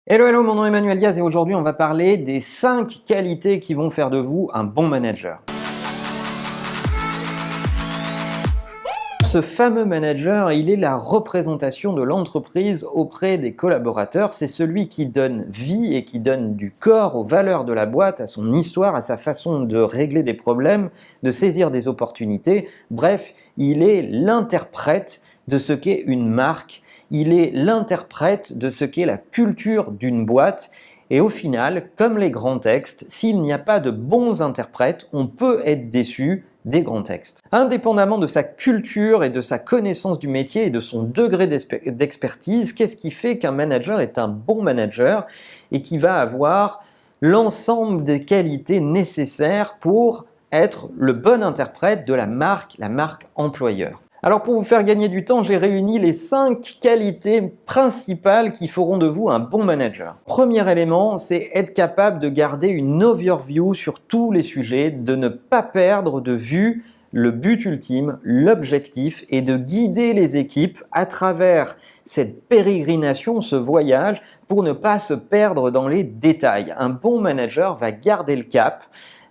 Hello, hello, mon nom est Emmanuel Diaz et aujourd'hui on va parler des 5 qualités qui vont faire de vous un bon manager. Ce fameux manager, il est la représentation de l'entreprise auprès des collaborateurs. C'est celui qui donne vie et qui donne du corps aux valeurs de la boîte, à son histoire, à sa façon de régler des problèmes, de saisir des opportunités. Bref, il est l'interprète de ce qu'est une marque. Il est l'interprète de ce qu'est la culture d'une boîte. Et au final, comme les grands textes, s'il n'y a pas de bons interprètes, on peut être déçu des grands textes. Indépendamment de sa culture et de sa connaissance du métier et de son degré d'expertise, qu'est-ce qui fait qu'un manager est un bon manager et qui va avoir l'ensemble des qualités nécessaires pour être le bon interprète de la marque employeur? Alors pour vous faire gagner du temps, j'ai réuni les 5 qualités principales qui feront de vous un bon manager. Premier élément, c'est être capable de garder une overview sur tous les sujets, de ne pas perdre de vue le but ultime, l'objectif, et de guider les équipes à travers cette pérégrination, ce voyage, pour ne pas se perdre dans les détails. Un bon manager va garder le cap,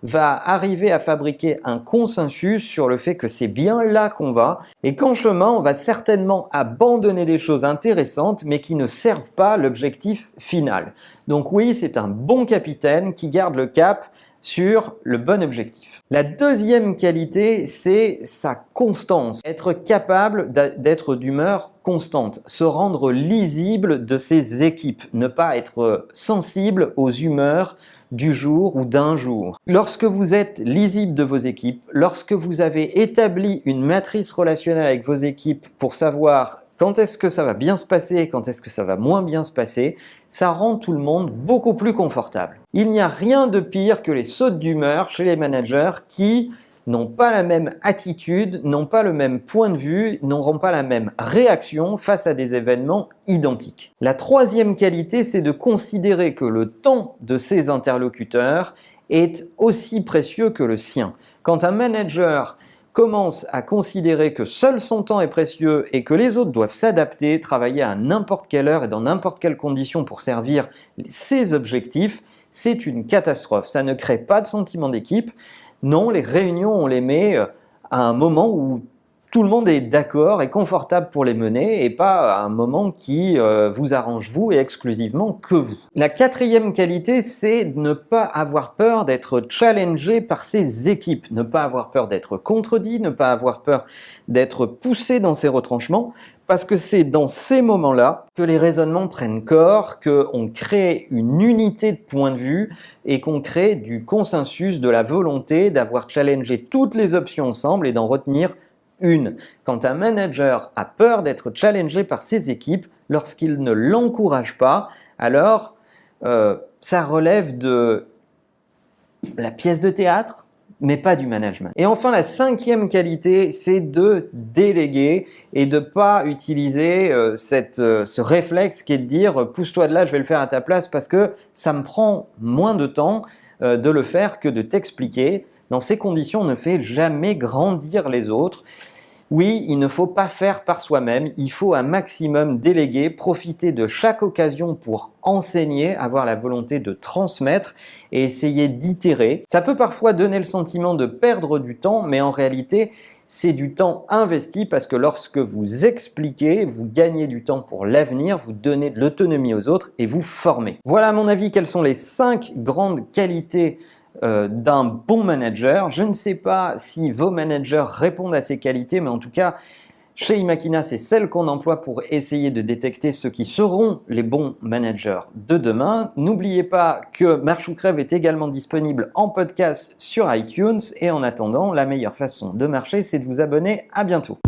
va arriver à fabriquer un consensus sur le fait que c'est bien là qu'on va et qu'en chemin, on va certainement abandonner des choses intéressantes mais qui ne servent pas l'objectif final. Donc oui, c'est un bon capitaine qui garde le cap sur le bon objectif. La deuxième qualité, c'est sa constance. Être capable d'être d'humeur constante, se rendre lisible de ses équipes, ne pas être sensible aux humeurs du jour ou d'un jour. Lorsque vous êtes lisible de vos équipes, lorsque vous avez établi une matrice relationnelle avec vos équipes pour savoir quand est-ce que ça va bien se passer, quand est-ce que ça va moins bien se passer, ça rend tout le monde beaucoup plus confortable. Il n'y a rien de pire que les sautes d'humeur chez les managers qui n'ont pas la même attitude, n'ont pas le même point de vue, n'auront pas la même réaction face à des événements identiques. La troisième qualité, c'est de considérer que le temps de ses interlocuteurs est aussi précieux que le sien. Quand un manager commence à considérer que seul son temps est précieux et que les autres doivent s'adapter, travailler à n'importe quelle heure et dans n'importe quelle condition pour servir ses objectifs, c'est une catastrophe. Ça ne crée pas de sentiment d'équipe. Non, les réunions, on les met à un moment où tout le monde est d'accord et confortable pour les mener et pas à un moment qui vous arrange vous et exclusivement que vous. La quatrième qualité, c'est de ne pas avoir peur d'être challengé par ses équipes, ne pas avoir peur d'être contredit, ne pas avoir peur d'être poussé dans ses retranchements, parce que c'est dans ces moments-là que les raisonnements prennent corps, qu'on crée une unité de point de vue et qu'on crée du consensus, de la volonté d'avoir challengé toutes les options ensemble et d'en retenir une. Quand un manager a peur d'être challengé par ses équipes, lorsqu'il ne l'encourage pas, alors ça relève de la pièce de théâtre, mais pas du management. Et enfin, la cinquième qualité, c'est de déléguer et de ne pas utiliser ce réflexe qui est de dire « pousse-toi de là, je vais le faire à ta place » parce que ça me prend moins de temps de le faire que de t'expliquer. Dans ces conditions, on ne fait jamais grandir les autres. Oui, il ne faut pas faire par soi-même, il faut un maximum déléguer, profiter de chaque occasion pour enseigner, avoir la volonté de transmettre et essayer d'itérer. Ça peut parfois donner le sentiment de perdre du temps, mais en réalité, c'est du temps investi parce que lorsque vous expliquez, vous gagnez du temps pour l'avenir, vous donnez de l'autonomie aux autres et vous formez. Voilà à mon avis quelles sont les 5 grandes qualités d'un bon manager. Je ne sais pas si vos managers répondent à ces qualités, mais en tout cas, chez Imakina, c'est celle qu'on emploie pour essayer de détecter ceux qui seront les bons managers de demain. N'oubliez pas que Marche ou Crève est également disponible en podcast sur iTunes et en attendant, la meilleure façon de marcher, c'est de vous abonner. À bientôt.